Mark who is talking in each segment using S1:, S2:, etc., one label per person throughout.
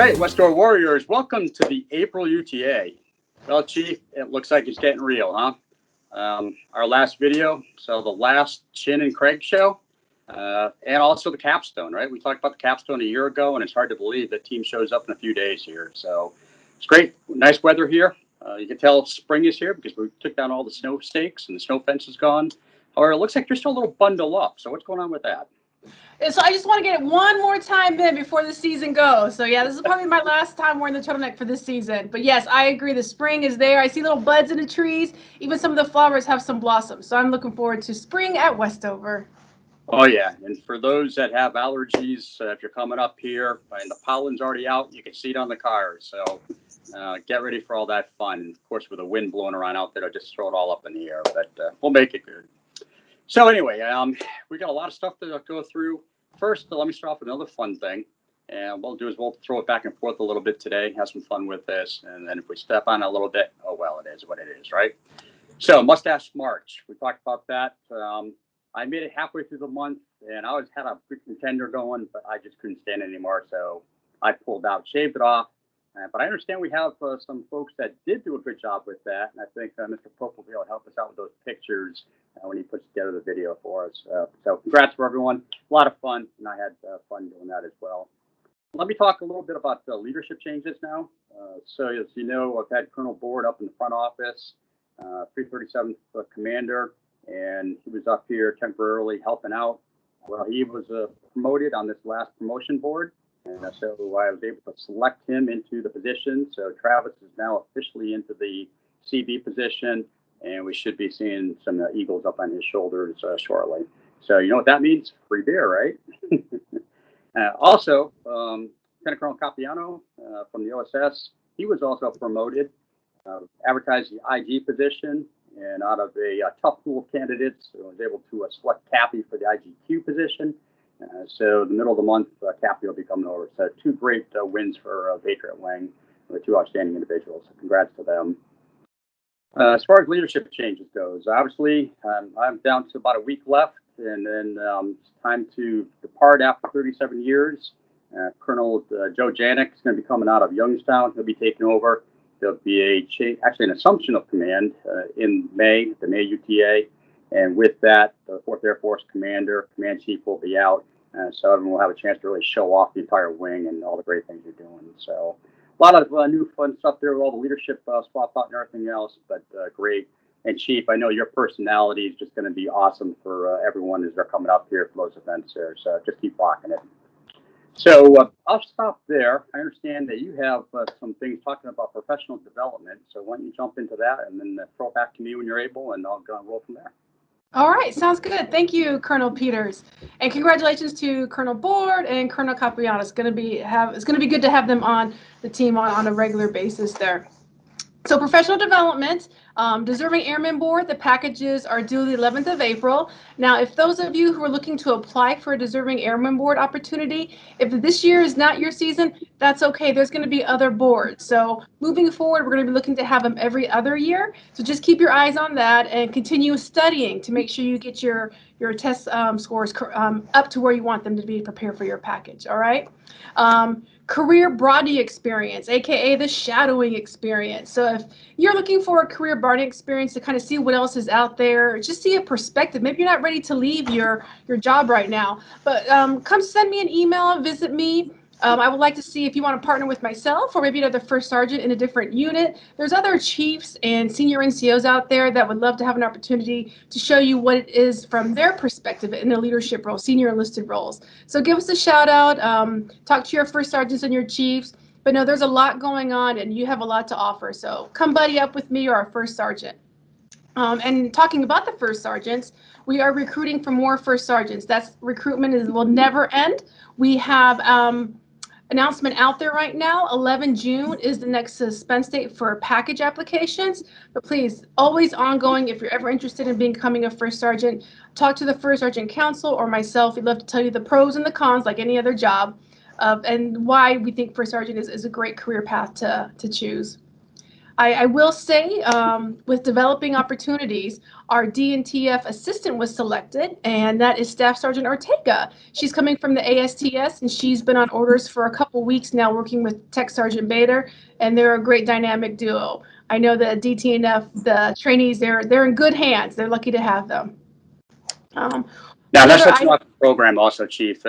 S1: right, Westover Warriors, welcome to the April UTA. Well, Chief, it looks like it's getting real, huh? Our last video, so the last Chin and Craig show, and also the Capstone, right? We talked about the Capstone a year ago, and it's hard to believe that team shows up in a few days here. So it's great, nice weather here. You can tell spring is here because we took down all the snow stakes and the snow fence is gone. However, it looks like you're still a little bundled up. So what's going on with that?
S2: So I just want to get it one more time in before the season goes. So yeah, this is probably my last time wearing the turtleneck for this season. But yes, I agree. The spring is there. I see little buds in the trees. Even some of the flowers have some blossoms. So I'm looking forward to spring at Westover.
S1: Oh yeah, and for those that have allergies, if you're coming up here and the pollen's already out, you can see it on the cars. So get ready for all that fun. And of course, with the wind blowing around out there, I'll just throw it all up in the air. But we'll make it good. So anyway, we got a lot of stuff to go through. First, let me start off with another fun thing. And what we'll do is we'll throw it back and forth a little bit today, have some fun with this. And then if we step on it a little bit, oh, well, it is what it is, right? So Mustache March, we talked about that. I made it halfway through the month, and I had a big contender going, but I just couldn't stand it anymore. So I pulled out, shaved it off. But I understand we have some folks that did do a good job with that. And I think Mr. Pope will be able to help us out with those pictures when he puts together the video for us. So congrats for everyone. A lot of fun, and I had fun doing that as well. Let me talk a little bit about the leadership changes now. So as you know, I've had Colonel Board up in the front office, 337th Commander, and he was up here temporarily helping out. Well, he was promoted on this last promotion board. And so I was able to select him into the position. So Travis is now officially into the CB position, and we should be seeing some eagles up on his shoulders shortly. So you know what that means? Free beer, right? Also, Lieutenant Colonel Capiano from the OSS, he was also promoted, advertised the IG position, and out of a tough pool of candidates, I was able to select Cappy for the IGQ position. So the middle of the month, Cappy will be coming over. So two great wins for Patriot Wing, with two outstanding individuals. So congrats to them. As far as leadership changes goes, obviously I'm down to about a week left, and then it's time to depart after 37 years. Colonel Joe Janik is going to be coming out of Youngstown. He'll be taking over. There'll be actually an assumption of command in May, the May UTA. And with that, the 4th Air Force Commander, Command Chief will be out. So everyone will have a chance to really show off the entire wing and all the great things you're doing. So a lot of new fun stuff there with all the leadership swap out and everything else, but great. And Chief, I know your personality is just going to be awesome for everyone as they're coming up here for those events there. So just keep rocking it. So I'll stop there. I understand that you have some things talking about professional development. So why don't you jump into that and then throw it back to me when you're able, and I'll go and roll from there.
S2: All right, sounds good. Thank you, Colonel Peters, and congratulations to Colonel Board and Colonel Capriano. It's going to be good to have them on the team on a regular basis there. So professional development, deserving airmen board, the packages are due the 11th of April. Now, if those of you who are looking to apply for a deserving airmen board opportunity, if this year is not your season, that's okay. There's going to be other boards. So moving forward, we're going to be looking to have them every other year. So just keep your eyes on that and continue studying to make sure you get your test scores up to where you want them to be prepared for your package. All right. Career broadening experience, aka the shadowing experience. So if you're looking for a career broadening experience to kind of see what else is out there, just see a perspective. Maybe you're not ready to leave your job right now, but come send me an email, visit me. I would like to see if you want to partner with myself or maybe another first sergeant in a different unit. There's other chiefs and senior NCOs out there that would love to have an opportunity to show you what it is from their perspective in a leadership role, senior enlisted roles. So give us a shout out, talk to your first sergeants and your chiefs. But no, there's a lot going on and you have a lot to offer. So come buddy up with me or our first sergeant. And talking about the first sergeants, we are recruiting for more first sergeants. That's recruitment will never end. We have announcement out there right now. 11 June is the next suspense date for package applications, but please, always ongoing. If you're ever interested in becoming a first sergeant, talk to the first sergeant council or myself. We'd love to tell you the pros and the cons like any other job and why we think first sergeant is a great career path to choose. I will say, with developing opportunities, our D&TF assistant was selected, and that is Staff Sergeant Ortega. She's coming from the ASTS, and she's been on orders for a couple weeks now working with Tech Sergeant Bader, and they're a great dynamic duo. I know the DTNF, the trainees, they're in good hands. They're lucky to have them.
S1: Now, that's such an awesome program also, Chief,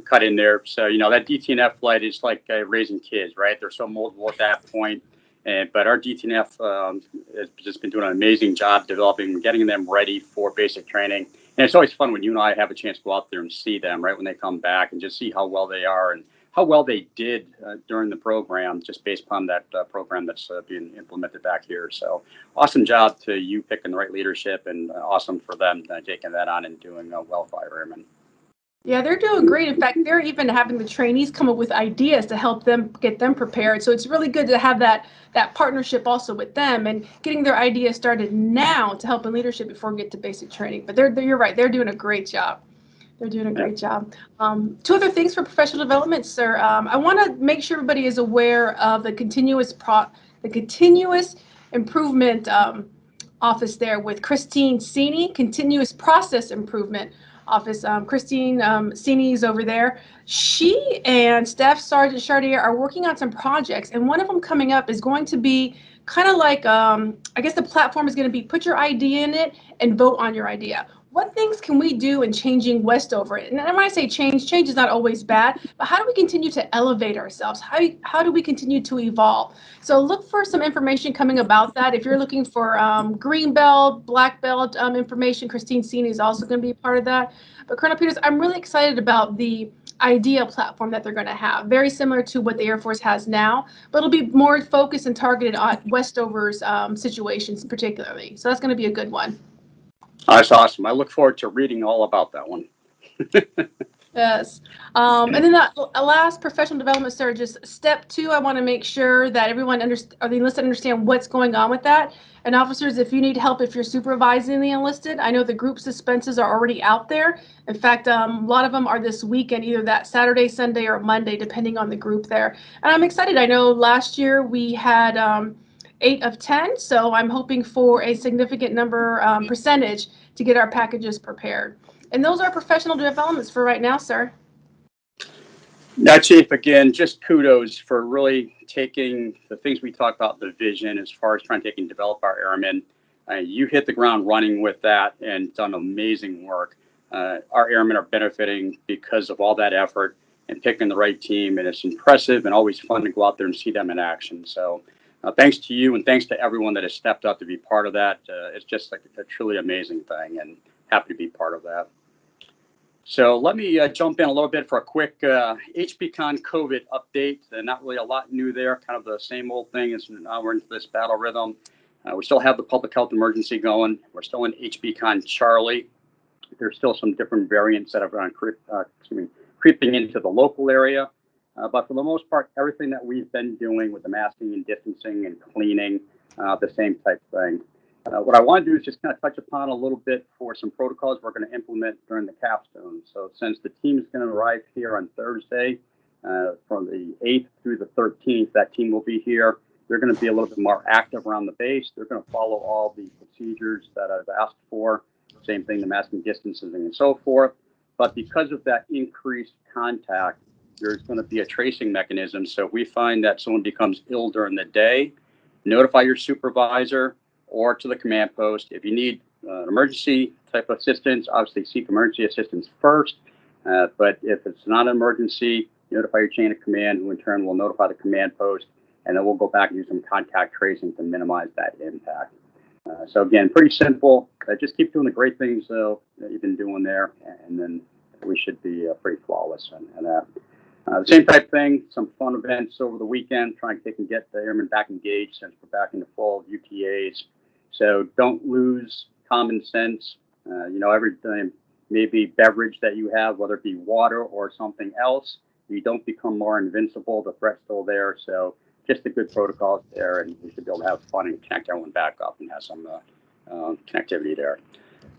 S1: cut in there. So, that DTNF flight is like raising kids, right? They're so moldable at that point. But our DTNF has just been doing an amazing job developing, getting them ready for basic training. And it's always fun when you and I have a chance to go out there and see them, right, when they come back, and just see how well they are and how well they did during the program, just based upon that program that's being implemented back here. So awesome job to you picking the right leadership, and awesome for them taking that on and doing well for our airmen.
S2: Yeah, they're doing great. In fact, they're even having the trainees come up with ideas to help them get them prepared. So it's really good to have that partnership also with them and getting their ideas started now to help in leadership before we get to basic training. But you're right, they're doing a great job. They're doing a great job. Two other things for professional development, sir. I want to make sure everybody is aware of the continuous improvement office there with Christine Sini, continuous process improvement office. Christine Sini is over there. She and Staff Sergeant Chartier are working on some projects, and one of them coming up is going to be kind of like, I guess the platform is going to be put your idea in it and vote on your idea. What things can we do in changing Westover? And when I say change is not always bad, but how do we continue to elevate ourselves? How do we continue to evolve? So look for some information coming about that. If you're looking for green belt, black belt information, Christine Sini is also going to be a part of that. But Colonel Peters, I'm really excited about the idea platform that they're going to have, very similar to what the Air Force has now, but it'll be more focused and targeted on Westover's situations particularly. So that's going to be a good one.
S1: That's awesome. I look forward to reading all about that one.
S2: Yes. And then that last professional development, sir, just step 2, I want to make sure that everyone or the enlisted understand what's going on with that. And officers, if you need help, if you're supervising the enlisted, I know the group suspenses are already out there. In fact, a lot of them are this weekend, either that Saturday, Sunday, or Monday, depending on the group there. And I'm excited. I know last year we had 8 of 10, so I'm hoping for a significant number percentage to get our packages prepared. And those are professional developments for right now, sir.
S1: Now, Chief, again, just kudos for really taking the things we talked about, the vision, as far as trying to take and develop our airmen. You hit the ground running with that and done amazing work. Our airmen are benefiting because of all that effort and picking the right team, and it's impressive and always fun to go out there and see them in action. So thanks to you, and thanks to everyone that has stepped up to be part of that. It's just like a truly amazing thing, and happy to be part of that. So let me jump in a little bit for a quick HBCon COVID update. Not really a lot new there, kind of the same old thing as now we're into this battle rhythm. We still have the public health emergency going. We're still in HBCon Charlie. There's still some different variants that are creeping into the local area. But for the most part, everything that we've been doing with the masking and distancing and cleaning, the same type thing. What I want to do is just kind of touch upon a little bit for some protocols we're going to implement during the CAPSTONE. So since the team is going to arrive here on Thursday, from the 8th through the 13th, that team will be here. They're going to be a little bit more active around the base. They're going to follow all the procedures that I've asked for. Same thing, the masking, distancing, and so forth. But because of that increased contact, there's going to be a tracing mechanism. So if we find that someone becomes ill during the day, notify your supervisor or to the command post. If you need emergency type of assistance, obviously seek emergency assistance first. But if it's not an emergency, notify your chain of command, who in turn will notify the command post, and then we'll go back and do some contact tracing to minimize that impact. So again, pretty simple. Just keep doing the great things that you've been doing there, and then we should be pretty flawless in that. The same type thing, some fun events over the weekend, trying to take and get the airmen back engaged since we're back in the fall of UTAs. So don't lose common sense. Every time, maybe beverage that you have, whether it be water or something else, you don't become more invincible. The threat's still there. So just the good protocols there, and we should be able to have fun and connect everyone back up and have some connectivity there.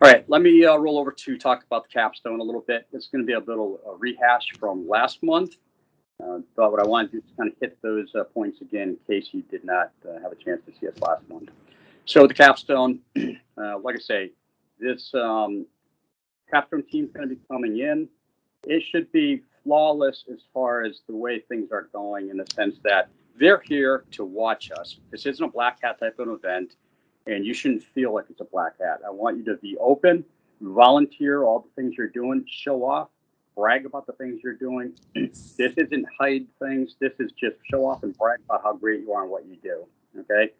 S1: All right, let me roll over to talk about the CAPSTONE a little bit. It's going to be a little rehash from last month. But what I wanted to do is kind of hit those points again in case you did not have a chance to see us last month. So the capstone, like I say, this capstone team is going to be coming in. It should be flawless as far as the way things are going, in the sense that they're here to watch us. This isn't a black hat type of event, and you shouldn't feel like it's a black hat. I want you to be open, volunteer all the things you're doing, show off, brag about the things you're doing. This isn't hide things. This is just show off and brag about how great you are and what you do. Okay.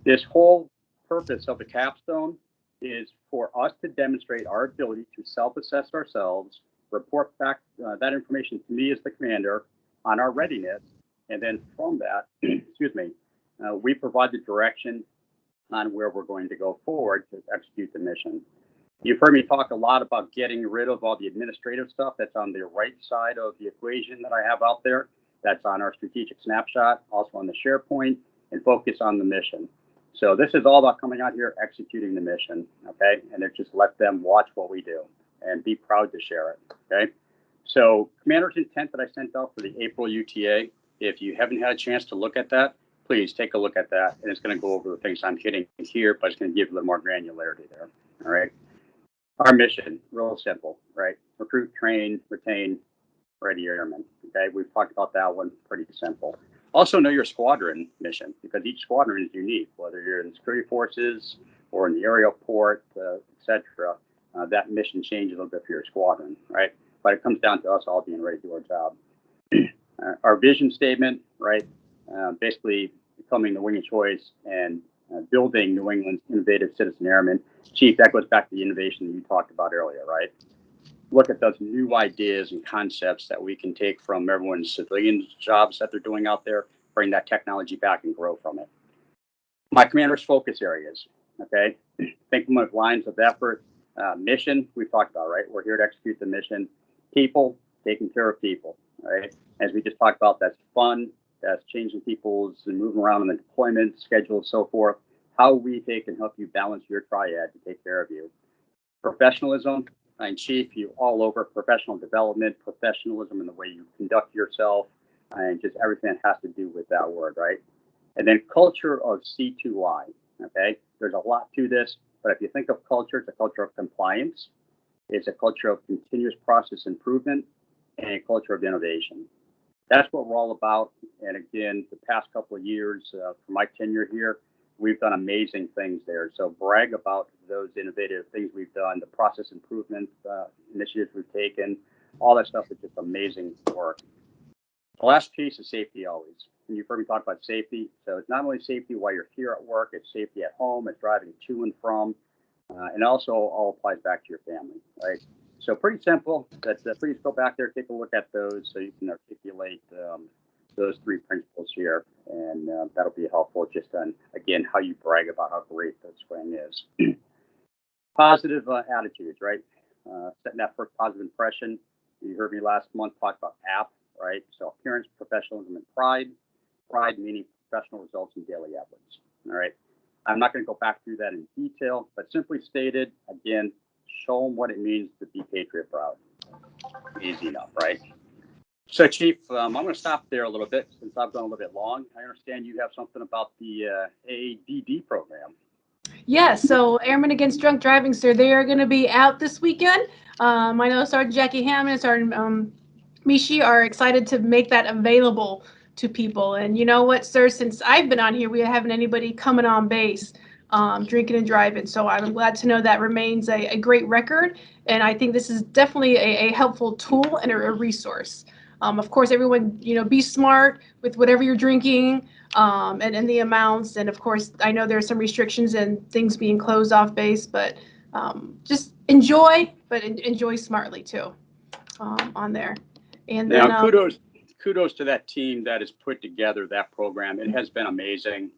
S1: This whole purpose of the capstone is for us to demonstrate our ability to self-assess ourselves, report back that information to me as the commander on our readiness, and then from that, excuse me, we provide the direction on where we're going to go forward to execute the mission. You've heard me talk a lot about getting rid of all the administrative stuff that's on the right side of the equation that I have out there. That's on our strategic snapshot, also on the SharePoint, and focus on the mission. So this is all about coming out here, executing the mission, okay? And then just let them watch what we do and be proud to share it, okay? So commander's intent that I sent out for the April UTA, if you haven't had a chance to look at that, please take a look at that. And it's going to go over the things I'm hitting here, but it's going to give you a little more granularity there, all right? Our mission, real simple, right? Recruit, train, retain, ready airmen, okay? We've talked about that one, pretty simple. Also know your squadron mission, because each squadron is unique, whether you're in security forces or in the aerial port, etc. That mission changes a little bit for your squadron, right? But it comes down to us all being ready to do our job. Our vision statement, right? Basically becoming the wing of choice and building New England's innovative citizen airmen. Chief, that goes back to the innovation that you talked about earlier, right? Look at those new ideas and concepts that we can take from everyone's civilian jobs that they're doing out there, bring that technology back and grow from it. My commander's focus areas, okay? Think of lines of effort, mission, we've talked about, right? We're here to execute the mission. People, taking care of people, right? As we just talked about, that's fun, that's changing people's and moving around in the deployment schedule and so forth. How we take and help you balance your triad to take care of you. Professionalism, and Chief, you all over professional development, professionalism in the way you conduct yourself, and just everything that has to do with that word, right? And then culture of C2I, okay? There's a lot to this, but if you think of culture, it's a culture of compliance, it's a culture of continuous process improvement, and a culture of innovation. That's what we're all about. And again, the past couple of years, for my tenure here, we've done amazing things there. So brag about those innovative things we've done, the process improvement initiatives we've taken, all that stuff is just amazing work. The last piece is safety always. And you've heard me talk about safety. So it's not only safety while you're here at work, it's safety at home, it's driving to and from, and also all applies back to your family, right? So pretty simple. Please go back there, take a look at those so you can articulate those three principles here, and that'll be helpful just on, again, how you brag about how great the swing is. Positive attitudes, right? Setting that first positive impression. You heard me last month talk about APP, right? So appearance, professionalism, and pride. Pride meaning professional results and daily efforts, all right? I'm not going to go back through that in detail, but simply stated, again, show them what it means to be Patriot proud. Easy enough, right? So, Chief, I'm going to stop there a little bit since I've gone a little bit long. I understand you have something about the AADD program.
S2: Yes, so Airmen Against Drunk Driving, sir, they are going to be out this weekend. I know Sergeant Jackie Hammond and Sergeant Mishi are excited to make that available to people. And you know what, sir, since I've been on here, we haven't anybody coming on base drinking and driving. So I'm glad to know that remains a great record. And I think this is definitely a helpful tool and a resource. Of course, everyone, be smart with whatever you're drinking and the amounts. And of course, I know there's some restrictions and things being closed off base, but just enjoy, but enjoy smartly too on there. And then
S1: now, kudos to that team that has put together that program. It has been amazing.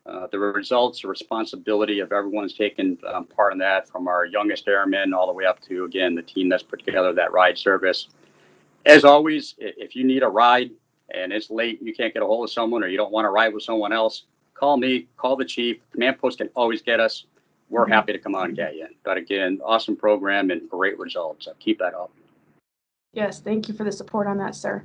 S1: The results, the responsibility of everyone's taken part in that, from our youngest airmen all the way up to, again, the team that's put together that ride service. As always, if you need a ride and it's late, you can't get a hold of someone, or you don't want to ride with someone else, call me, call the chief. Command post can always get us. We're happy to come out and get you. But again, awesome program and great results. So keep that up.
S2: Yes, thank you for the support on that, sir.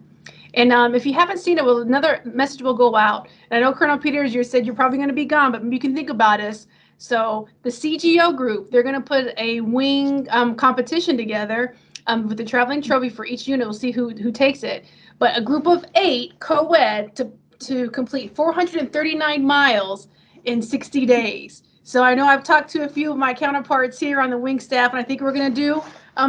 S2: And if you haven't seen it, well, another message will go out. And I know Colonel Peters, you said you're probably going to be gone, but you can think about us. So the CGO group, they're going to put a wing competition together with the traveling trophy for each unit. We'll see who takes it. But a group of 8 co-ed to complete 439 miles in 60 days. So I know I've talked to a few of my counterparts here on the wing staff, and I think we're going to do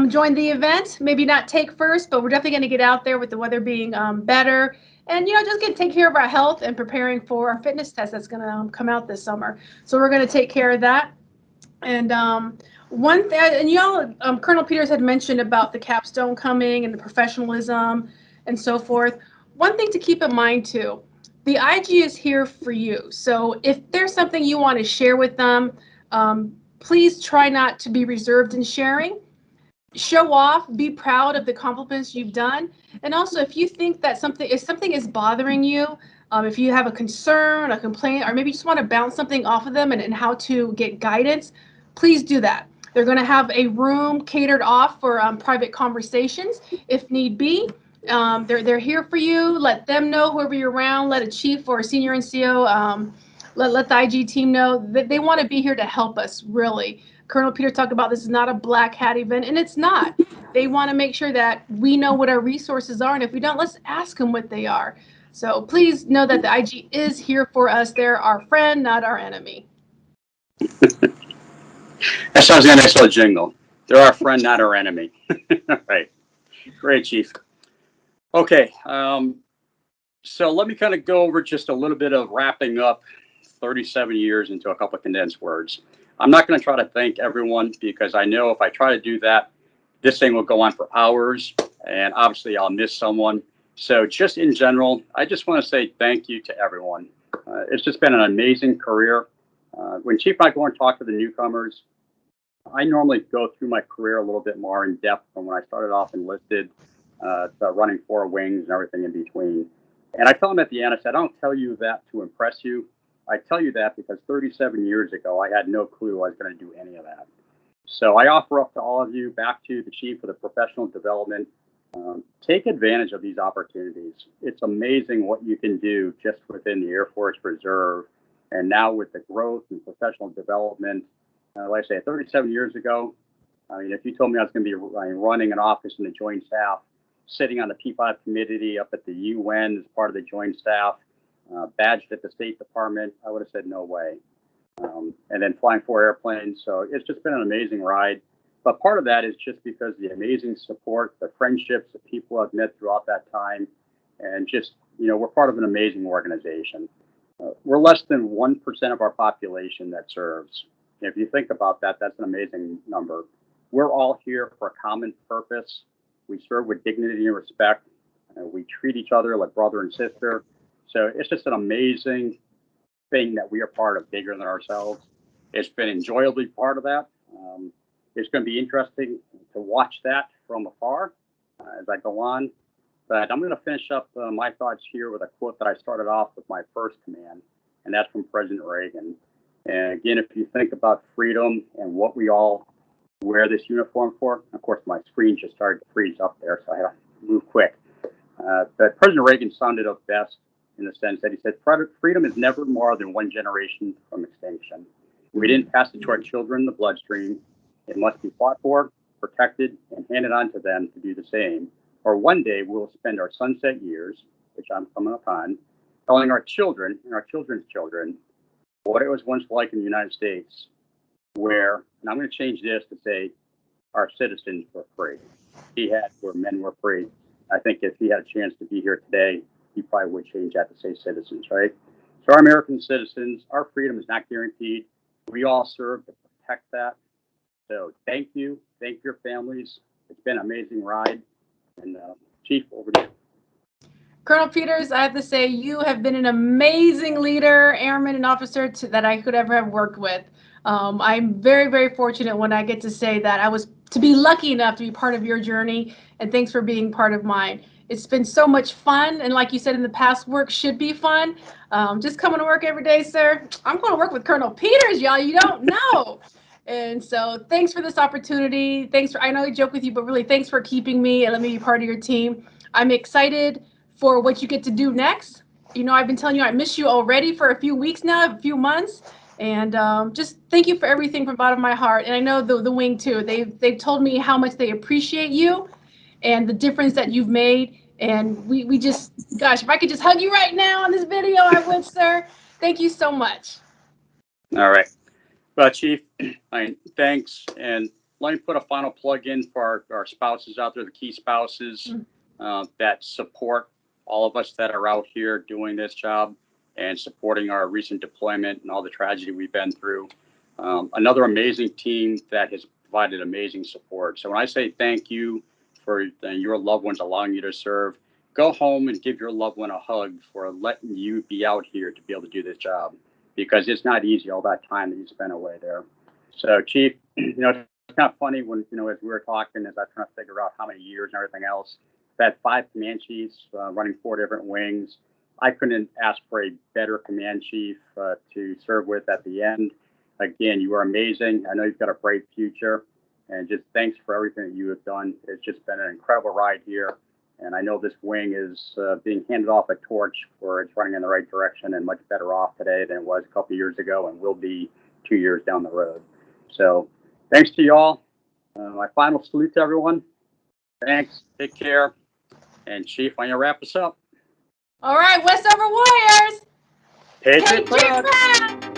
S2: join the event. Maybe not take first, but we're definitely going to get out there with the weather being better, and just get take care of our health and preparing for our fitness test that's going to come out this summer. So we're going to take care of that. And one thing, and y'all, Colonel Peters had mentioned about the capstone coming and the professionalism and so forth. One thing to keep in mind too, the IG is here for you. So if there's something you want to share with them, please try not to be reserved in sharing. Show off, be proud of the accomplishments you've done. And also, if you think that if something is bothering you, if you have a concern, a complaint, or maybe you just want to bounce something off of them and how to get guidance, please do that. They're going to have a room catered off for private conversations if need be. They're here for you. Let them know, whoever you're around, let a chief or a senior NCO, let the IG team know that they want to be here to help us, really. Colonel Peter talked about this is not a black hat event, and it's not. They want to make sure that we know what our resources are, and if we don't, let's ask them what they are. So please know that the IG is here for us. They're our friend, not our enemy.
S1: That sounds like a nice little jingle. They're our friend, not our enemy. Right. Great, Chief. Okay. So let me kind of go over just a little bit of wrapping up 37 years into a couple of condensed words. I'm not going to try to thank everyone because I know if I try to do that, this thing will go on for hours and obviously I'll miss someone. So just in general, I just want to say thank you to everyone. It's just been an amazing career. When Chief and I go and talk to the newcomers, I normally go through my career a little bit more in depth from when I started off enlisted to running 4 wings and everything in between. And I tell them at the end, I said, I don't tell you that to impress you. I tell you that because 37 years ago, I had no clue I was going to do any of that. So I offer up to all of you, back to the Chief for the professional development, take advantage of these opportunities. It's amazing what you can do just within the Air Force Reserve. And now with the growth and professional development, like I say, 37 years ago, I mean, if you told me I was going to be running an office in the Joint Staff, sitting on the P5 committee up at the UN as part of the Joint Staff, badged at the State Department, I would have said no way. And then flying 4 airplanes. So it's just been an amazing ride. But part of that is just because the amazing support, the friendships, the people I've met throughout that time, and just, we're part of an amazing organization. We're less than 1% of our population that serves. If you think about that, that's an amazing number. We're all here for a common purpose. We serve with dignity and respect. We treat each other like brother and sister. So it's just an amazing thing that we are part of, bigger than ourselves. It's been enjoyably part of that. It's going to be interesting to watch that from afar as I go on. But I'm going to finish up my thoughts here with a quote that I started off with my first command, and that's from President Reagan. And again, if you think about freedom and what we all wear this uniform for, of course, my screen just started to freeze up there, so I had to move quick. But President Reagan summed it up best in the sense that he said, freedom is never more than one generation from extinction. We didn't pass it to our children in the bloodstream. It must be fought for, protected, and handed on to them to do the same. Or one day we'll spend our sunset years, which I'm coming upon, telling our children and our children's children what it was once like in the United States, where, and I'm going to change this to say, our citizens were free. Where men were free. I think if he had a chance to be here today, he probably would change that to say citizens, right? So our American citizens, our freedom is not guaranteed. We all serve to protect that. So thank you. Thank your families. It's been an amazing ride. And Chief, over to you.
S2: Colonel Peters, I have to say you have been an amazing leader, airman, and officer that I could ever have worked with. I'm very, very fortunate when I get to say that I was to be lucky enough to be part of your journey, and thanks for being part of mine. It's been so much fun, and like you said in the past, work should be fun. Just coming to work every day, sir. I'm going to work with Colonel Peters, y'all. You don't know. And so thanks for this opportunity. Thanks for, I know I joke with you, but really thanks for keeping me and let me be part of your team. I'm excited for what you get to do next. You know, I've been telling you I miss you already for a few weeks now, a few months. And just thank you for everything from the bottom of my heart. And I know the wing too. They've told me how much they appreciate you and the difference that you've made. And we just, gosh, if I could just hug you right now on this video, I would, sir. Thank you so much.
S1: All right. Well, Chief, thanks. And let me put a final plug in for our spouses out there, the key spouses that support all of us that are out here doing this job and supporting our recent deployment and all the tragedy we've been through. Another amazing team that has provided amazing support. So when I say thank you for your loved ones allowing you to serve, go home and give your loved one a hug for letting you be out here to be able to do this job, because it's not easy all that time that you spent away there. So, Chief, it's kind of funny when, as we were talking, as I was trying to figure out how many years and everything else, that 5 command chiefs running 4 different wings. I couldn't ask for a better command chief to serve with at the end. Again, you are amazing. I know you've got a bright future, and just thanks for everything that you have done. It's just been an incredible ride here. And I know this wing is being handed off a torch for it's running in the right direction and much better off today than it was a couple of years ago and will be 2 years down the road. So thanks to y'all. My final salute to everyone. Thanks. Take care. And Chief, I'm going to wrap us up.
S2: All right, Westover Warriors.
S1: Patriot
S2: Patriot